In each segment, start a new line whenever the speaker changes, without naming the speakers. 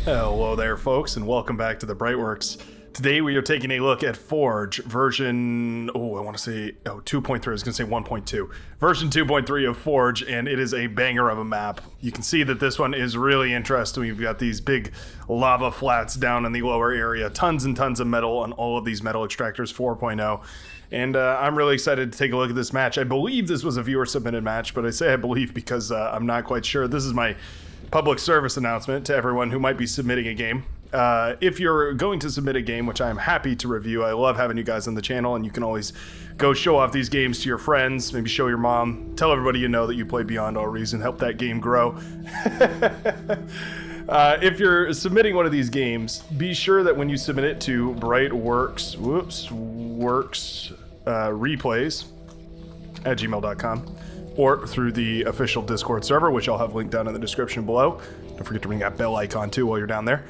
Hello there, folks, and welcome back to the Brightworks. Today we are taking a look at Forge version, 2.3, I was going to say 1.2. Version 2.3 of Forge, and it is a banger of a map. You can see that this one is really interesting. We've got these big lava flats down in the lower area, tons and tons of metal on all of these metal extractors 4.0. And I'm really excited to take a look at this match. I believe this was a viewer-submitted match, but I say I believe because I'm not quite sure. This is my public service announcement to everyone who might be submitting a game. If you're going to submit a game, which I'm happy to review, I love having you guys on the channel, and you can always go show off these games to your friends, maybe show your mom, tell everybody you know that you play Beyond All Reason, help that game grow. If you're submitting one of these games, be sure that when you submit it to Brightworks, replays at gmail.com, or through the official Discord server, which I'll have linked down in the description below. Don't forget to ring that bell icon too while you're down there.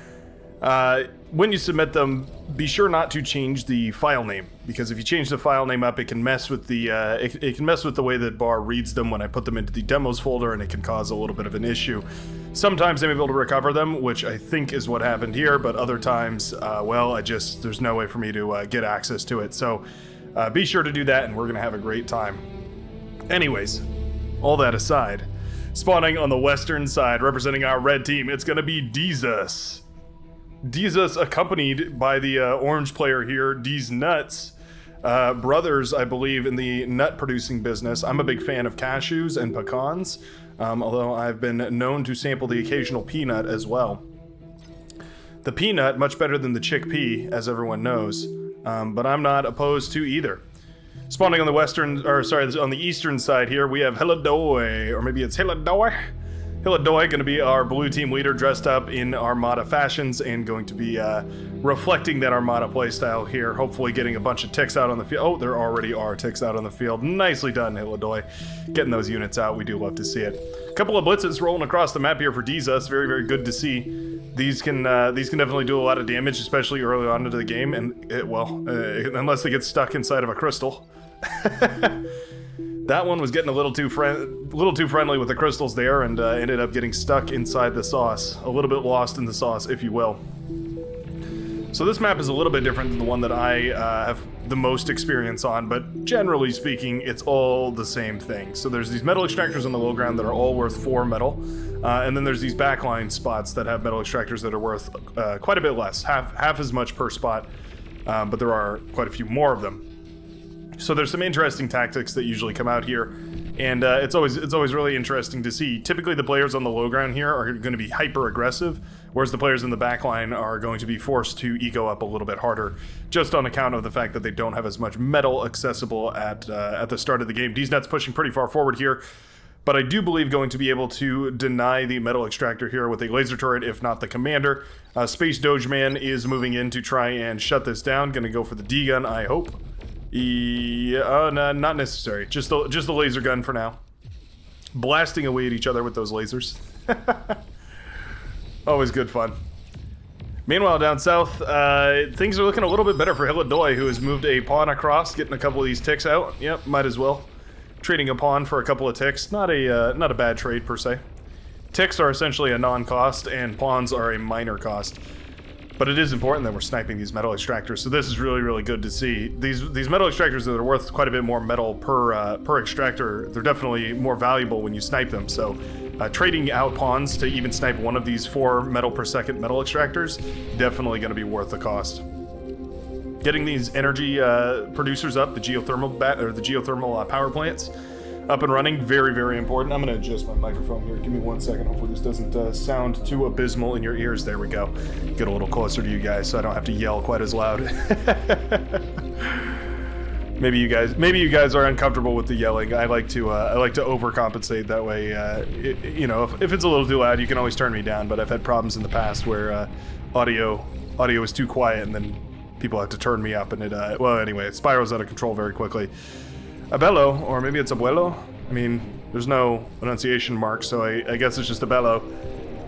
When you submit them, be sure not to change the file name, because if you change the file name up, it can mess with the it can mess with the way that Bar reads them when I put them into the demos folder, and it can cause a little bit of an issue. Sometimes I may be able to recover them, which I think is what happened here, but other times, there's no way for me to get access to it. So be sure to do that, and we're gonna have a great time. Anyways, all that aside, spawning on the western side, representing our red team, it's gonna be Jesus. Jesus, accompanied by the orange player here, D's Nuts. Brothers, I believe, in the nut producing business. I'm a big fan of cashews and pecans, although I've been known to sample the occasional peanut as well. The peanut, much better than the chickpea, as everyone knows, but I'm not opposed to either. Spawning on the on the eastern side here, we have Helidoy, or maybe it's Helidoy. Helidoy going to be our blue team leader, dressed up in Armada fashions and going to be reflecting that Armada playstyle here, hopefully getting a bunch of ticks out on the field. Oh, there already are ticks out on the field. Nicely done, Helidoy. Getting those units out, we do love to see it. A couple of blitzes rolling across the map here for Jesus. Very, very good to see. These can definitely do a lot of damage, especially early on into the game, and unless they get stuck inside of a crystal. That one was getting a little too friendly with the crystals there, and ended up getting stuck inside the sauce. A little bit lost in the sauce, if you will. So this map is a little bit different than the one that I have the most experience on, but generally speaking, it's all the same thing. So there's these metal extractors on the low ground that are all worth 4 metal, and then there's these backline spots that have metal extractors that are worth quite a bit less, half as much per spot, but there are quite a few more of them. So there's some interesting tactics that usually come out here, and it's always really interesting to see. Typically the players on the low ground here are going to be hyper aggressive, whereas the players in the backline are going to be forced to ego up a little bit harder, just on account of the fact that they don't have as much metal accessible at the start of the game. DZNut's pushing pretty far forward here, but I do believe going to be able to deny the metal extractor here with a laser turret, if not the commander. Space Dogeman is moving in to try and shut this down. Gonna go for the D-gun, I hope. No, not necessary. Just the laser gun for now. Blasting away at each other with those lasers. Always good fun. Meanwhile, down south, things are looking a little bit better for Helidoy, who has moved a pawn across, getting a couple of these ticks out. Yep, might as well. Trading a pawn for a couple of ticks. Not a bad trade per se. Ticks are essentially a non-cost, and pawns are a minor cost. But it is important that we're sniping these metal extractors, so this is really, really good to see. These metal extractors that are worth quite a bit more metal per extractor, they're definitely more valuable when you snipe them. So trading out pawns to even snipe one of these 4 metal per second metal extractors, definitely going to be worth the cost. Getting these energy producers up, the geothermal power plants, up and running, very, very important. I'm going to adjust my microphone here. Give me 1 second. Hopefully this doesn't sound too abysmal in your ears. There we go. Get a little closer to you guys so I don't have to yell quite as loud. Maybe you guys are uncomfortable with the yelling. I like to overcompensate that way. If it's a little too loud, you can always turn me down. But I've had problems in the past where audio is too quiet, and then people have to turn me up, and it spirals out of control very quickly. Abello, or maybe it's Abuelo. I mean, there's no enunciation mark, so I guess it's just Abello.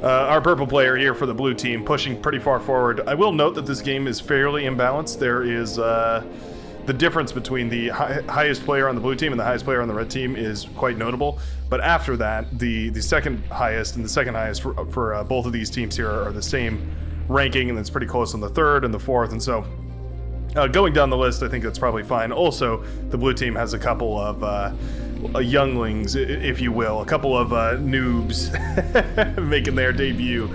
Our purple player here for the blue team, pushing pretty far forward. I will note that this game is fairly imbalanced. the difference between the highest player on the blue team and the highest player on the red team is quite notable. But after that, the second highest and the second highest for both of these teams here are the same ranking, and it's pretty close on the third and the fourth. And so going down the list, I think that's probably fine. Also, the blue team has a couple of younglings, if you will, a couple of noobs making their debut.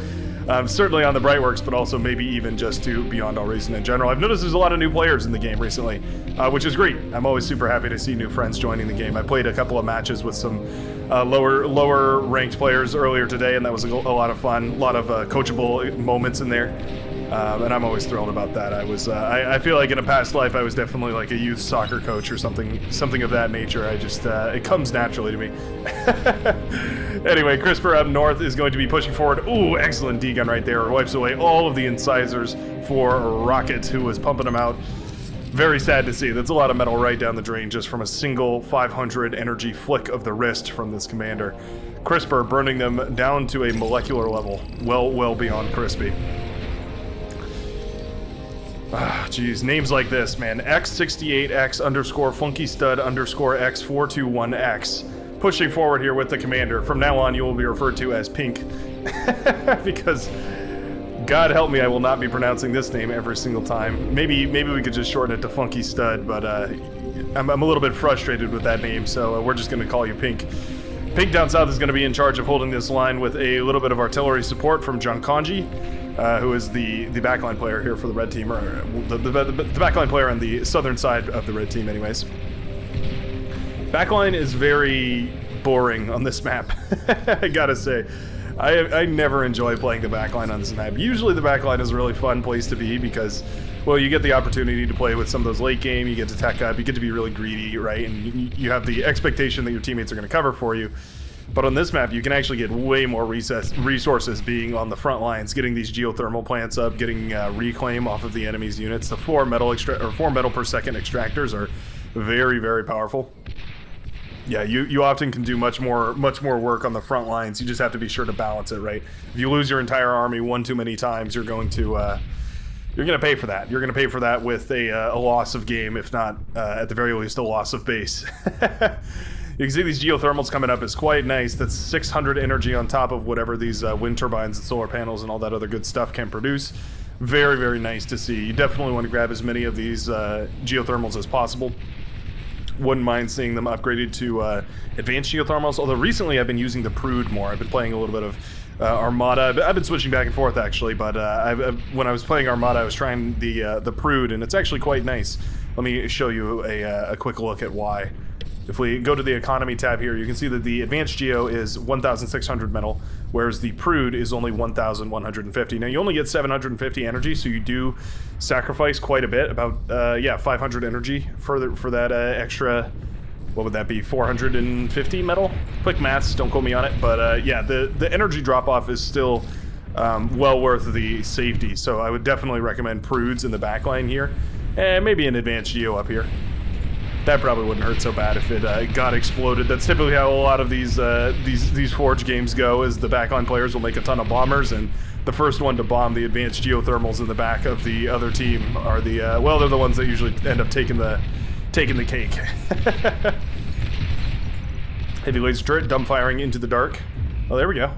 Certainly on the Brightworks, but also maybe even just to Beyond All Reason in general. I've noticed there's a lot of new players in the game recently, which is great. I'm always super happy to see new friends joining the game. I played a couple of matches with some lower ranked players earlier today, and that was a lot of fun. A lot of coachable moments in there. And I'm always thrilled about that. I feel like in a past life I was definitely like a youth soccer coach or something of that nature. I just it comes naturally to me. Anyway, Crisper up north is going to be pushing forward. Ooh, excellent D-gun right there. Wipes away all of the incisors for Rocket, who was pumping them out. Very sad to see. That's a lot of metal right down the drain just from a single 500 energy flick of the wrist from this commander. Crisper burning them down to a molecular level, well beyond crispy. Geez, names like this, man. X68X underscore funky stud underscore X421X. Pushing forward here with the commander. From now on, you will be referred to as Pink. Because, God help me, I will not be pronouncing this name every single time. Maybe we could just shorten it to Funky Stud, but I'm a little bit frustrated with that name, so we're just going to call you Pink. Pink down south is going to be in charge of holding this line with a little bit of artillery support from Junkanji, who is the backline player here for the red team, or the backline player on the southern side of the red team anyways. Backline is very boring on this map, I gotta say. I never enjoy playing the backline on this map. Usually the backline is a really fun place to be because, well, you get the opportunity to play with some of those late game, you get to tech up, you get to be really greedy, right? And you have the expectation that your teammates are going to cover for you. But on this map, you can actually get way more resources being on the front lines, getting these geothermal plants up, getting reclaim off of the enemy's units. The 4 metal per second extractors are very, very powerful. Yeah, you often can do much more work on the front lines. You just have to be sure to balance it, right? If you lose your entire army one too many times, you're going to pay for that. You're going to pay for that with a loss of game, if not at the very least a loss of base. You can see these geothermals coming up is quite nice. That's 600 energy on top of whatever these wind turbines and solar panels and all that other good stuff can produce. Very, very nice to see. You definitely want to grab as many of these geothermals as possible. Wouldn't mind seeing them upgraded to advanced geothermals, although recently I've been using the Prude more. I've been playing a little bit of Armada. I've been switching back and forth actually, but when I was playing Armada I was trying the Prude, and it's actually quite nice. Let me show you a quick look at why. If we go to the economy tab here, you can see that the advanced geo is 1,600 metal, whereas the Prude is only 1,150. Now you only get 750 energy, so you do sacrifice quite a bit, about 500 energy for that extra. What would that be? 450 metal? Quick maths, don't quote me on it, but yeah, the energy drop off is still well worth the safety. So I would definitely recommend Prudes in the backline here, and maybe an advanced geo up here. That probably wouldn't hurt so bad if it got exploded. That's typically how a lot of these Forge games go, is the backline players will make a ton of bombers, and the first one to bomb the advanced geothermals in the back of the other team are the, well, they're the ones that usually end up taking the cake. Heavy laser turret, dumb firing into the dark. Oh, there we go.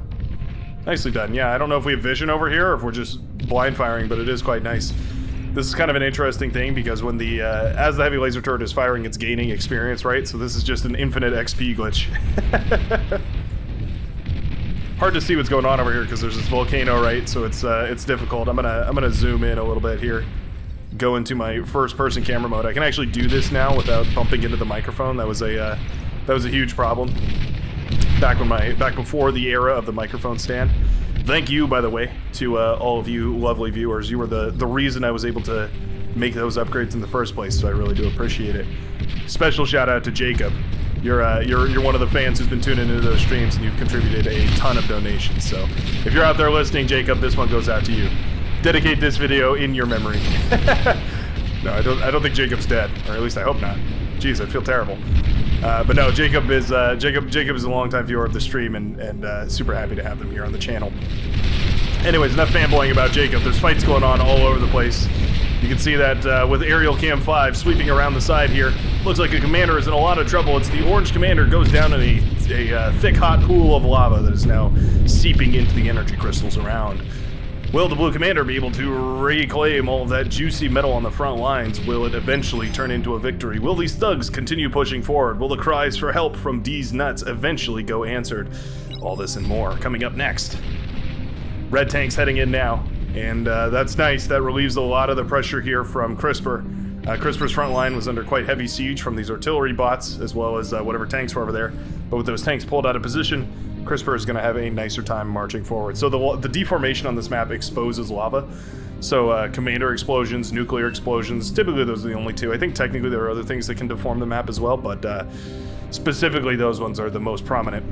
Nicely done. Yeah, I don't know if we have vision over here or if we're just blind firing, but it is quite nice. This is kind of an interesting thing because when as the heavy laser turret is firing, it's gaining experience, right? So this is just an infinite XP glitch. Hard to see what's going on over here because there's this volcano, right? So it's difficult. I'm gonna zoom in a little bit here. Go into my first-person camera mode. I can actually do this now without bumping into the microphone. That was a huge problem back before the era of the microphone stand. Thank you, by the way, to all of you lovely viewers. You were the reason I was able to make those upgrades in the first place, so I really do appreciate it. Special shout out to Jacob. You're one of the fans who's been tuning into those streams, and you've contributed a ton of donations. So if you're out there listening, Jacob, this one goes out to you. Dedicate this video in your memory. No, I don't think Jacob's dead, or at least I hope not. Jeez, I feel terrible. But no, Jacob is a longtime viewer of the stream, and super happy to have them here on the channel. Anyways, enough fanboying about Jacob. There's fights going on all over the place. You can see that with aerial cam 5 sweeping around the side here. Looks like a commander is in a lot of trouble. It's the orange commander goes down in a thick, hot pool of lava that is now seeping into the energy crystals around. Will the blue commander be able to reclaim all of that juicy metal on the front lines? Will it eventually turn into a victory? Will these thugs continue pushing forward? Will the cries for help from D's nuts eventually go answered? All this and more coming up next. Red tank's heading in now, and that's nice. That relieves a lot of the pressure here from CRISPR. CRISPR's front line was under quite heavy siege from these artillery bots, as well as whatever tanks were over there. But with those tanks pulled out of position, CRISPR is going to have a nicer time marching forward. So the deformation on this map exposes lava. So commander explosions, nuclear explosions, typically those are the only two. I think technically there are other things that can deform the map as well, but specifically those ones are the most prominent.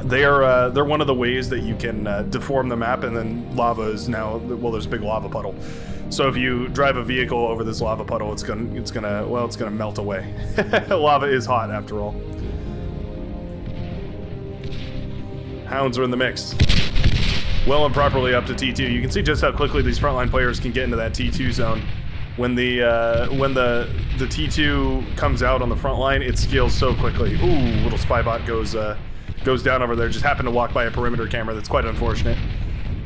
They're one of the ways that you can deform the map, and then lava is now, well, there's a big lava puddle. So if you drive a vehicle over this lava puddle, it's gonna melt away. Lava is hot after all. Hounds are in the mix. Well and properly up to T2. You can see just how quickly these frontline players can get into that T2 zone. When the T2 comes out on the front line, it scales so quickly. Ooh, little spy bot goes down over there. Just happened to walk by a perimeter camera. That's quite unfortunate.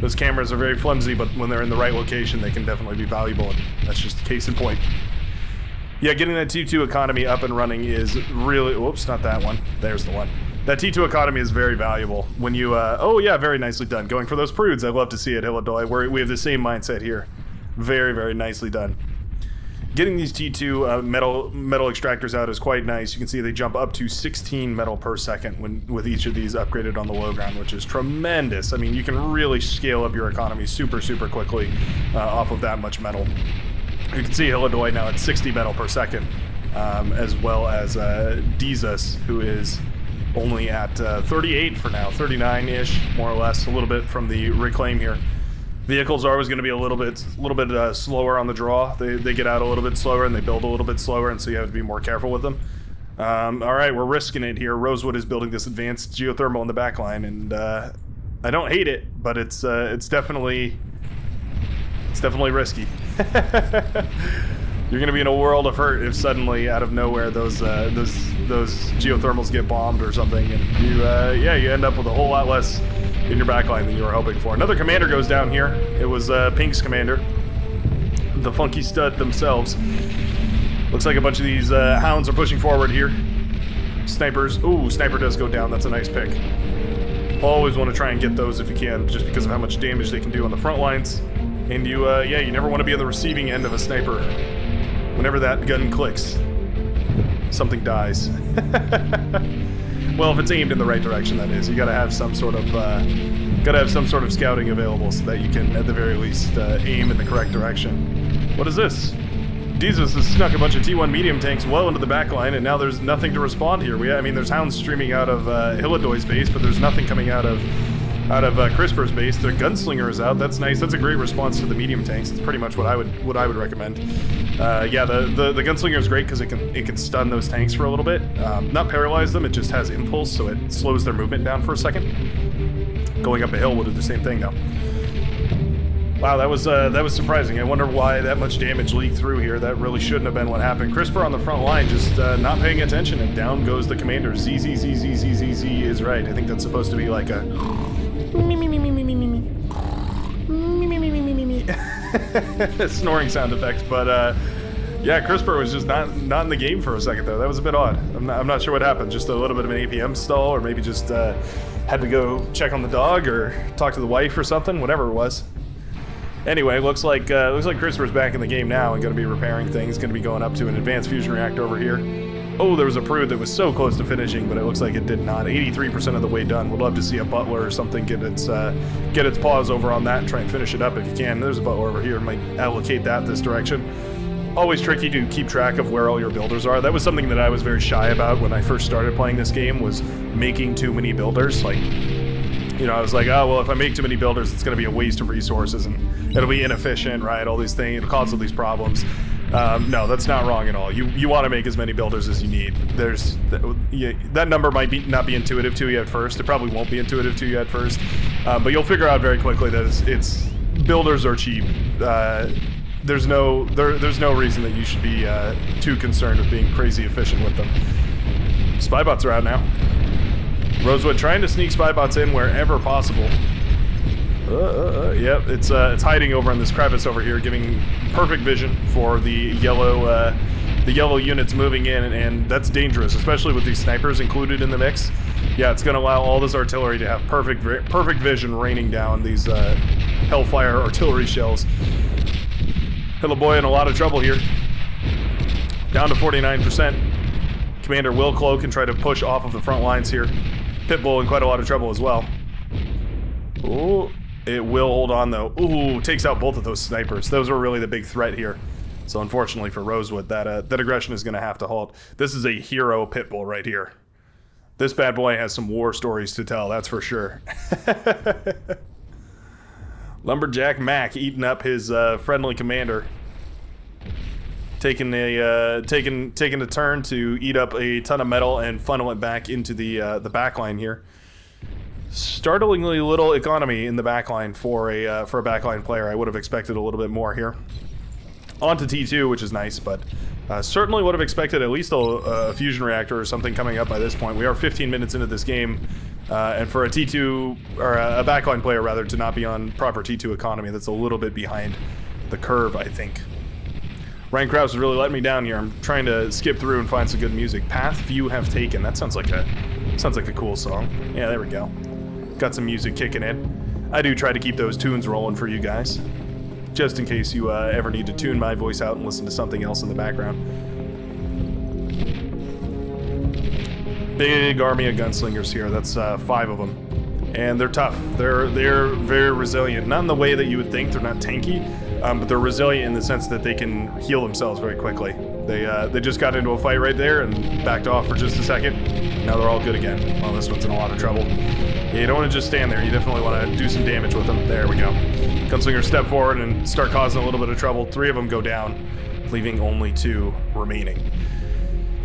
Those cameras are very flimsy, but when they're in the right location, they can definitely be valuable. And that's just a case in point. Yeah, getting that T2 economy up and running is really... Whoops, not that one. There's the one. That T2 economy is very valuable. When you... oh, yeah, very nicely done. Going for those prudes. I love to see it, Hilladoi. We have the same mindset here. Very, very nicely done. Getting these T2 metal extractors out is quite nice. You can see they jump up to 16 metal per second with each of these upgraded on the low ground, which is tremendous. I mean, you can really scale up your economy super, super quickly off of that much metal. You can see Hilladoi now at 60 metal per second, as well as Dizas, who is only at 38 for now, 39-ish, more or less, a little bit from the reclaim here. Vehicles are always going to be a little bit slower on the draw. They get out a little bit slower and they build a little bit slower, and so you have to be more careful with them. All right, we're risking it here. Rosewood is building this advanced geothermal in the back line, and I don't hate it, but it's definitely risky. You're going to be in a world of hurt if suddenly out of nowhere those geothermals get bombed or something, and you end up with a whole lot less in your backline than you were hoping for. Another commander goes down here. It was Pink's commander, the Funky Stud themselves. Looks like a bunch of these hounds are pushing forward here. Snipers. Ooh, sniper does go down. That's a nice pick. Always want to try and get those if you can, just because of how much damage they can do on the front lines. And you never want to be on the receiving end of a sniper. Whenever that gun clicks, something dies. Well, if it's aimed in the right direction, that is. You gotta have some sort of scouting available so that you can, at the very least, aim in the correct direction. What is this? Jesus has snuck a bunch of T1 medium tanks well into the back line, and now there's nothing to respond here. There's hounds streaming out of Hilladoi base, but there's nothing coming out of CRISPR's base. Their gunslinger is out. That's nice. That's a great response to the medium tanks. It's pretty much what I would recommend. The gunslinger is great because it can stun those tanks for a little bit. Not paralyze them. It just has impulse, so it slows their movement down for a second. Going up a hill will do the same thing though. Wow, that was surprising. I wonder why that much damage leaked through here. That really shouldn't have been what happened. CRISPR on the front line just not paying attention, and down goes the commander. ZZZZZZZ is right. I think that's supposed to be like a snoring sound effect, but yeah, CRISPR was just not in the game for a second though. That was a bit odd. I'm not sure what happened. Just a little bit of an APM stall, or maybe just had to go check on the dog or talk to the wife or something. Whatever it was. Anyway, looks like CRISPR's back in the game now and going to be repairing things. Going to be going up to an advanced fusion reactor over here. Oh, there was a prude that was so close to finishing, but it looks like it did not. 83% of the way done. Would love to see a butler or something get its paws over on that and try and finish it up if you can. There's a butler over here. Might allocate that this direction. Always tricky to keep track of where all your builders are. That was something that I was very shy about when I first started playing this game, was making too many builders. Like, you know, I was like, oh, well, if I make too many builders, it's going to be a waste of resources and it'll be inefficient, right? All these things, it'll cause all these problems. No, that's not wrong at all. You want to make as many builders as you need. That number might not be intuitive to you at first. It probably won't be intuitive to you at first, but you'll figure out very quickly that it's builders are cheap. there's no reason that you should be too concerned with being crazy efficient with them. Spybots are out now. Rosewood trying to sneak spybots in wherever possible. Yep, it's hiding over in this crevice over here, giving perfect vision for the yellow units moving in, and that's dangerous, especially with these snipers included in the mix. Yeah, it's going to allow all this artillery to have perfect vision raining down these Hellfire artillery shells. Hello boy in a lot of trouble here. Down to 49%. Commander will cloak and try to push off of the front lines here. Pitbull in quite a lot of trouble as well. Ooh. It will hold on though. Ooh, takes out both of those snipers. Those were really the big threat here. So unfortunately for Rosewood, that aggression is going to have to halt. This is a hero Pitbull right here. This bad boy has some war stories to tell, that's for sure. Lumberjack Mac eating up his friendly commander. Taking a turn to eat up a ton of metal and funnel it back into the backline here. Startlingly little economy in the backline for a backline player. I would have expected a little bit more here. On to T2, which is nice, but certainly would have expected at least a fusion reactor or something coming up by this point. We are 15 minutes into this game, and for a T2, or a backline player rather, to not be on proper T2 economy, that's a little bit behind the curve, I think. Ryan Krause is really letting me down here. I'm trying to skip through and find some good music. Path Few Have Taken. That sounds like a cool song. Yeah, there we go. Got some music kicking in. I do try to keep those tunes rolling for you guys, just in case you ever need to tune my voice out and listen to something else in the background. Big army of gunslingers here. That's 5 of them, and they're tough. They're very resilient. Not in the way that you would think. They're not tanky, but they're resilient in the sense that they can heal themselves very quickly. They just got into a fight right there and backed off for just a second. Now they're all good again. Well, this one's in a lot of trouble. Yeah, you don't want to just stand there. You definitely want to do some damage with them. There we go. Gunslingers step forward and start causing a little bit of trouble. 3 of them go down, leaving only 2 remaining.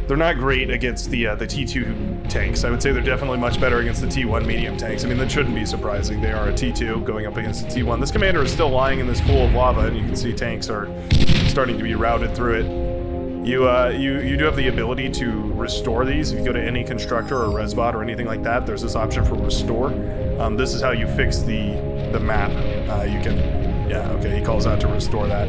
They're not great against the T2 tanks. I would say they're definitely much better against the T1 medium tanks. I mean, that shouldn't be surprising. They are a T2 going up against the T1. This commander is still lying in this pool of lava, and you can see tanks are starting to be routed through it. You do have the ability to restore these. If you go to any constructor or resbot or anything like that, there's this option for restore. This is how you fix the map. You can, yeah, okay, he calls out to restore that.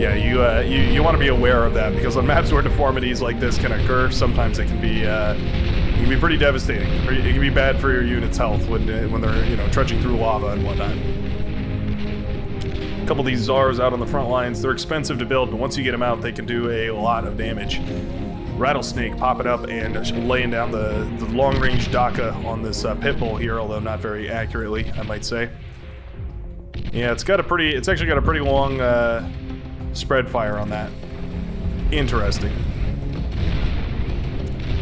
Yeah, you want to be aware of that, because on maps where deformities like this can occur, sometimes it can be pretty devastating. It can be bad for your unit's health when they're trudging through lava and whatnot. A couple of these Zars out on the front lines. They're expensive to build, but once you get them out, they can do a lot of damage. Rattlesnake popping up and laying down the long-range Daka on this Pitbull here, although not very accurately, I might say. Yeah, it's actually got a pretty long spread fire on that. Interesting.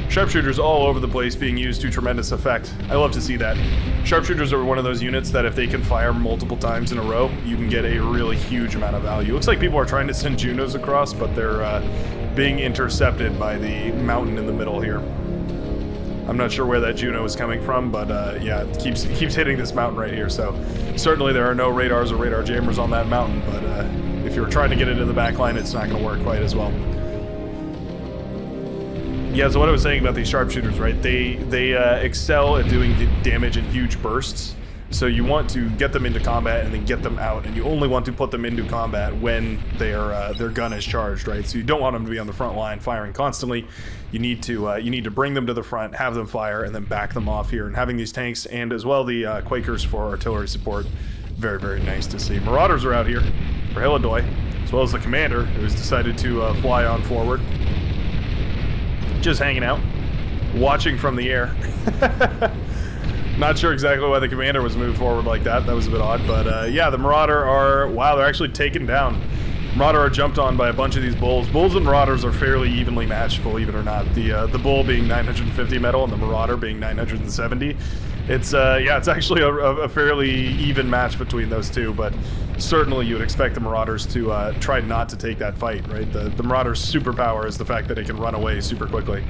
Sharpshooters all over the place being used to tremendous effect. I love to see that. Sharpshooters are one of those units that if they can fire multiple times in a row, you can get a really huge amount of value. Looks like people are trying to send Junos across, but they're being intercepted by the mountain in the middle here. I'm not sure where that Juno is coming from, but yeah, it keeps hitting this mountain right here, so certainly there are no radars or radar jammers on that mountain, but if you're trying to get into the back line, it's not going to work quite as well. Yeah, so what I was saying about these sharpshooters, right? They excel at doing the damage in huge bursts. So you want to get them into combat and then get them out, and you only want to put them into combat when their gun is charged, right? So you don't want them to be on the front line firing constantly. You need to bring them to the front, have them fire, and then back them off here. And having these tanks and as well the Quakers for artillery support, very, very nice to see. Marauders are out here for Helidoy, as well as the commander, who's decided to fly on forward. Just hanging out, watching from the air. Not sure exactly why the commander was moved forward like that. That was a bit odd, but yeah, the Marauder are, wow, they're actually taken down. Marauder are jumped on by a bunch of these bulls. Bulls and Marauders are fairly evenly matched, believe it or not. The bull being 950 metal and the Marauder being 970. It's yeah, it's actually a fairly even match between those two, but certainly you would expect the Marauders to try not to take that fight, right? The Marauder's superpower is the fact that it can run away super quickly.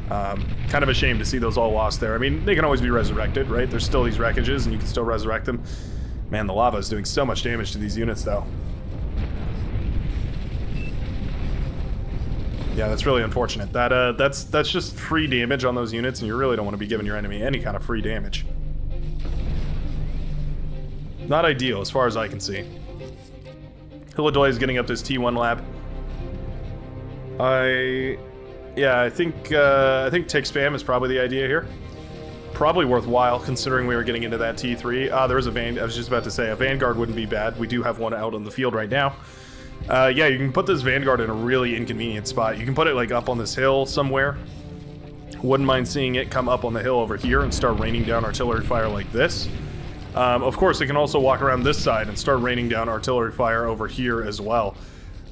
Kind of a shame to see those all lost there. I mean, they can always be resurrected, right? There's still these wreckages and you can still resurrect them. Man, the lava is doing so much damage to these units, though. Yeah, that's really unfortunate. That's just free damage on those units, and you really don't want to be giving your enemy any kind of free damage. Not ideal, as far as I can see. Hilidoy is getting up this T1 lab. I think tick spam is probably the idea here. Probably worthwhile, considering we were getting into that T3. There is I was just about to say, a Vanguard wouldn't be bad. We do have one out on the field right now. Yeah, you can put this Vanguard in a really inconvenient spot. You can put it, like, up on this hill somewhere. Wouldn't mind seeing it come up on the hill over here and start raining down artillery fire like this. Of course, it can also walk around this side and start raining down artillery fire over here as well.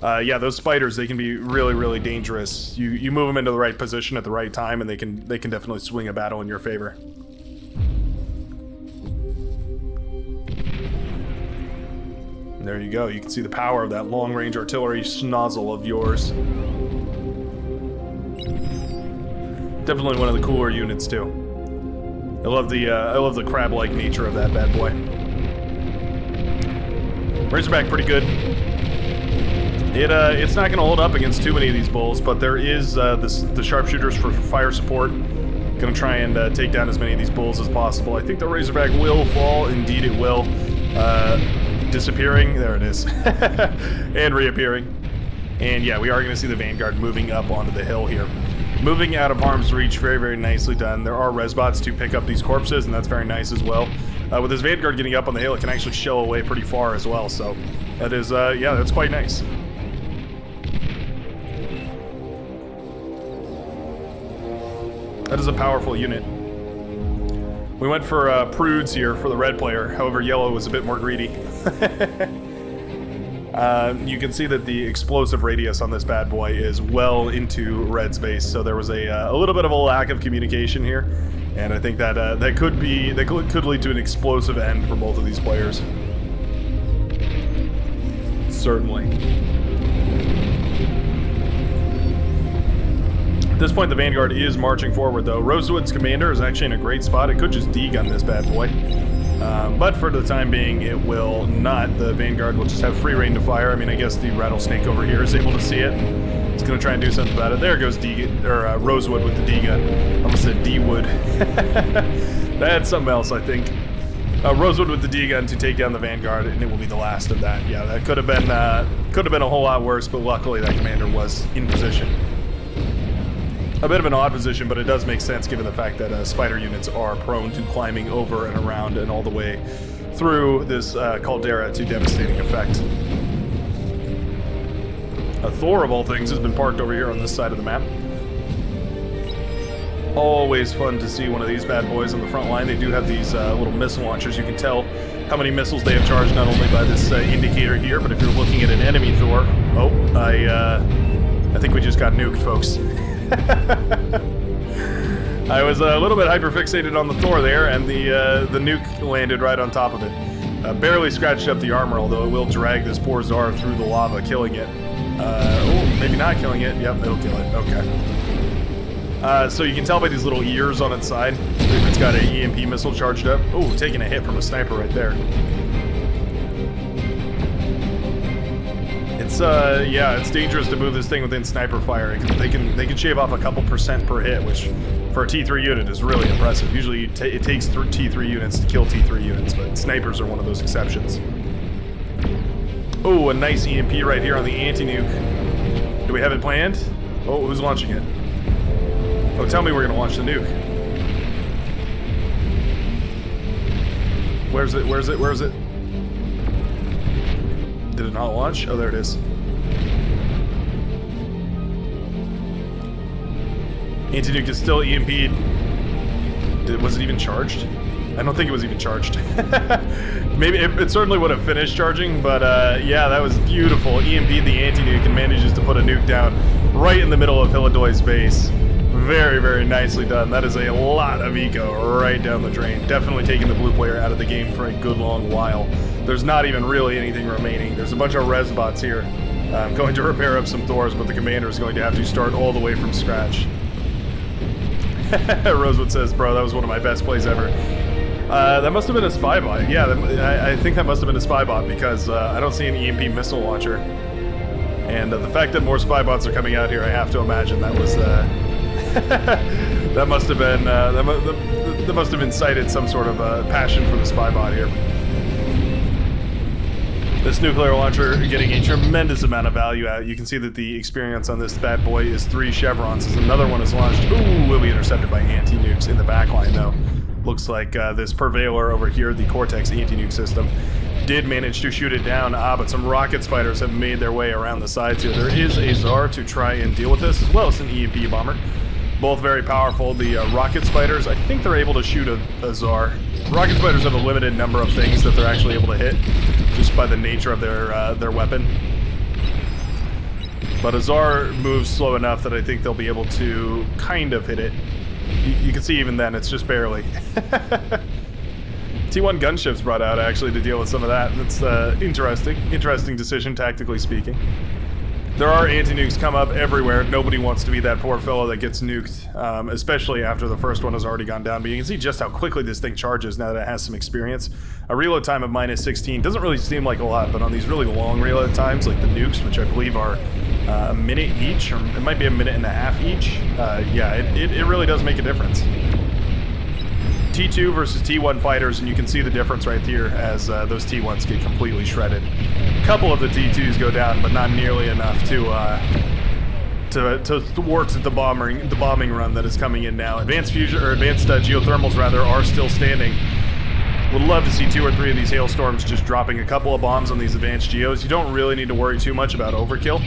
Yeah, those spiders, they can be really, really dangerous. You move them into the right position at the right time, and they can definitely swing a battle in your favor. And there you go. You can see the power of that long-range artillery schnozzle of yours. Definitely one of the cooler units too. I love the crab-like nature of that bad boy. Razorback pretty good. It's not going to hold up against too many of these bulls, but there is the sharpshooters for fire support. Going to try and take down as many of these bulls as possible. I think the Razorback will fall. Indeed, it will. Disappearing. There it is. And reappearing. And yeah, we are going to see the Vanguard moving up onto the hill here. Moving out of harm's reach, very, very nicely done. There are resbots to pick up these corpses, and that's very nice as well. With this Vanguard getting up on the hill, it can actually shell away pretty far as well, so that is, yeah, that's quite nice. That is a powerful unit. We went for prudes here for the red player, however yellow was a bit more greedy. You can see that the explosive radius on this bad boy is well into red's base, so there was a little bit of a lack of communication here, and I think that that could lead to an explosive end for both of these players. Certainly. At this point, the Vanguard is marching forward, though. Rosewood's commander is actually in a great spot. It could just D-gun this bad boy. But for the time being, it will not. The Vanguard will just have free reign to fire. I mean, I guess the Rattlesnake over here is able to see it. It's going to try and do something about it. There goes Rosewood with the D-gun. I almost said D-Wood. That's something else, I think. Rosewood with the D-gun to take down the Vanguard, and it will be the last of that. Yeah, that could have been a whole lot worse, but luckily that commander was in position. A bit of an odd position, but it does make sense given the fact that spider units are prone to climbing over and around and all the way through this caldera to devastating effect. A Thor, of all things, has been parked over here on this side of the map. Always fun to see one of these bad boys on the front line. They do have these little missile launchers. You can tell how many missiles they have charged not only by this indicator here, but if you're looking at an enemy Thor... Oh, I think we just got nuked, folks. I was a little bit hyperfixated on the Thor there, and the nuke landed right on top of it. Barely scratched up the armor, although it will drag this poor Tsar through the lava, killing it. Oh, maybe not killing it. Yep, it'll kill it. Okay. So you can tell by these little ears on its side if it's got an EMP missile charged up. Oh, taking a hit from a sniper right there. It's yeah, it's dangerous to move this thing within sniper fire. They can shave off a couple % per hit, which for a T3 unit is really impressive. Usually it takes T3 units to kill T3 units, but snipers are one of those exceptions. Oh, a nice EMP right here on the anti-nuke. Do we have it planned? Oh, who's launching it? Oh, tell me we're gonna launch the nuke. Where's it? Where's it? Where's it? Did it not launch? Oh, there it is. Anti-nuke is still EMP'd. Was it even charged? I don't think it was even charged. Maybe it certainly would have finished charging, but yeah, that was beautiful. EMP'd the anti-nuke and manages to put a nuke down right in the middle of Hilidoy's base. Very, very nicely done. That is a lot of eco right down the drain. Definitely taking the blue player out of the game for a good long while. There's not even really anything remaining. There's a bunch of res bots here. I'm going to repair up some Thors, but the commander is going to have to start all the way from scratch. Rosewood says, bro, that was one of my best plays ever. That must have been a spy bot. Yeah, I think that must have been a spy bot because I don't see an EMP missile launcher. And the fact that more spy bots are coming out here, I have to imagine that was that must have been that must have incited some sort of passion for the spy bot here. This nuclear launcher getting a tremendous amount of value out. You can see that the experience on this bad boy is 3 chevrons as another one is launched. Ooh, will be intercepted by anti-nukes in the backline though. Looks like this Purveyor over here, the Cortex anti-nuke system, did manage to shoot it down, but some rocket spiders have made their way around the sides here. There is a Tsar to try and deal with this, as well as an EMP bomber. Both very powerful. The rocket spiders, I think they're able to shoot a Tsar. Rocket spiders have a limited number of things that they're actually able to hit, just by the nature of their weapon. But a Tsar moves slow enough that I think they'll be able to kind of hit it. You can see even then, it's just barely. T1 gunships brought out actually to deal with some of that. That's interesting decision, tactically speaking. There are anti-nukes come up everywhere. Nobody wants to be that poor fellow that gets nuked, especially after the first one has already gone down. But you can see just how quickly this thing charges now that it has some experience. A reload time of -16 doesn't really seem like a lot, but on these really long reload times, like the nukes, which I believe are a minute each, or it might be a minute and a half each, yeah, it really does make a difference. T2 versus T1 fighters, and you can see the difference right here as those T1s get completely shredded. A couple of the T2s go down, but not nearly enough to thwart the bombing run that is coming in now. Advanced geothermals rather are still standing. Would love to see 2 or 3 of these hailstorms just dropping a couple of bombs on these advanced geos. You don't really need to worry too much about overkill.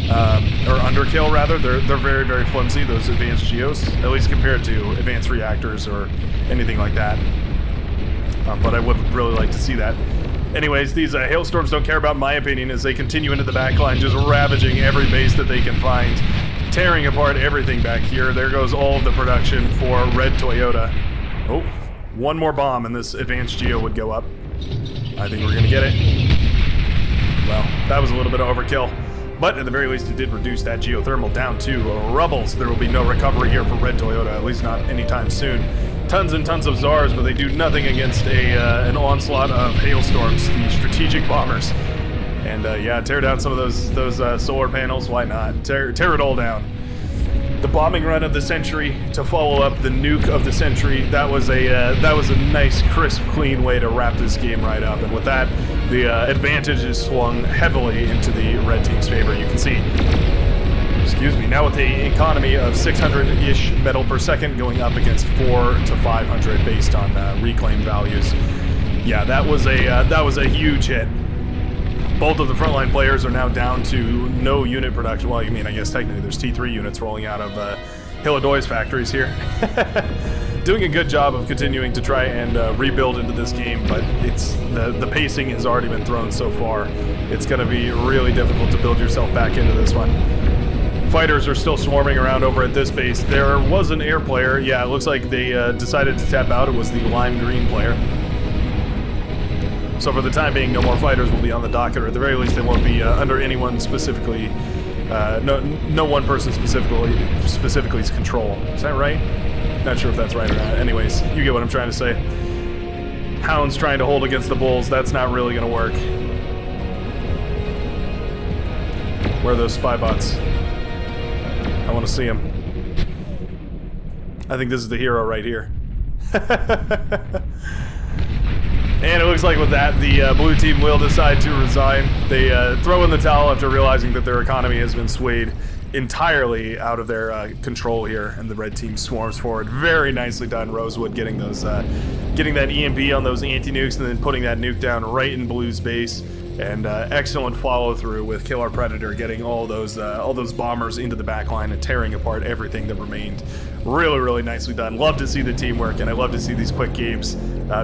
Or underkill rather. They're very, very flimsy, those advanced geos, at least compared to advanced reactors or anything like that. But I would really like to see that. Anyways, these hailstorms don't care about my opinion as they continue into the backline, just ravaging every base that they can find, tearing apart everything back here. There goes all of the production for Red Toyota. Oh, one more bomb and this advanced geo would go up. I think we're gonna get it. Well, that was a little bit of overkill. But at the very least, it did reduce that geothermal down to rubble, so there will be no recovery here for Red Toyota, at least not anytime soon. Tons and tons of Tsars, but they do nothing against an onslaught of hailstorms, the strategic bombers. And yeah, tear down some of those solar panels. Why not? Tear it all down. The bombing run of the century to follow up the nuke of the century. That was a nice, crisp, clean way to wrap this game right up. And with that, the advantage is swung heavily into the red team's favor. You can see. Excuse me. Now with the economy of 600-ish metal per second, going up against 400 to 500 based on reclaim values. Yeah, that was a huge hit. Both of the frontline players are now down to no unit production. Well, you mean, I guess technically there's T3 units rolling out of Hilladoy's factories here. Doing a good job of continuing to try and rebuild into this game, but it's the pacing has already been thrown so far. It's going to be really difficult to build yourself back into this one. Fighters are still swarming around over at this base. There was an air player. Yeah, it looks like they decided to tap out. It was the lime green player. So for the time being, no more fighters will be on the docket, or at the very least, they won't be under anyone specifically. No one person specifically's control. Is that right? Not sure if that's right or not. Anyways, you get what I'm trying to say. Hounds trying to hold against the bulls. That's not really going to work. Where are those spy bots? I want to see them. I think this is the hero right here. And it looks like with that, the blue team will decide to resign. They throw in the towel after realizing that their economy has been swayed entirely out of their control here, and the red team swarms forward. Very nicely done, Rosewood, getting those, getting that EMP on those anti-nukes and then putting that nuke down right in blue's base. And excellent follow-through with Killer Predator getting all those bombers into the backline and tearing apart everything that remained. Really, really nicely done. Love to see the teamwork, and I love to see these quick games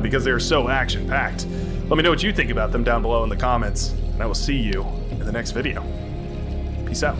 because they are so action-packed. Let me know what you think about them down below in the comments, and I will see you in the next video. Peace out.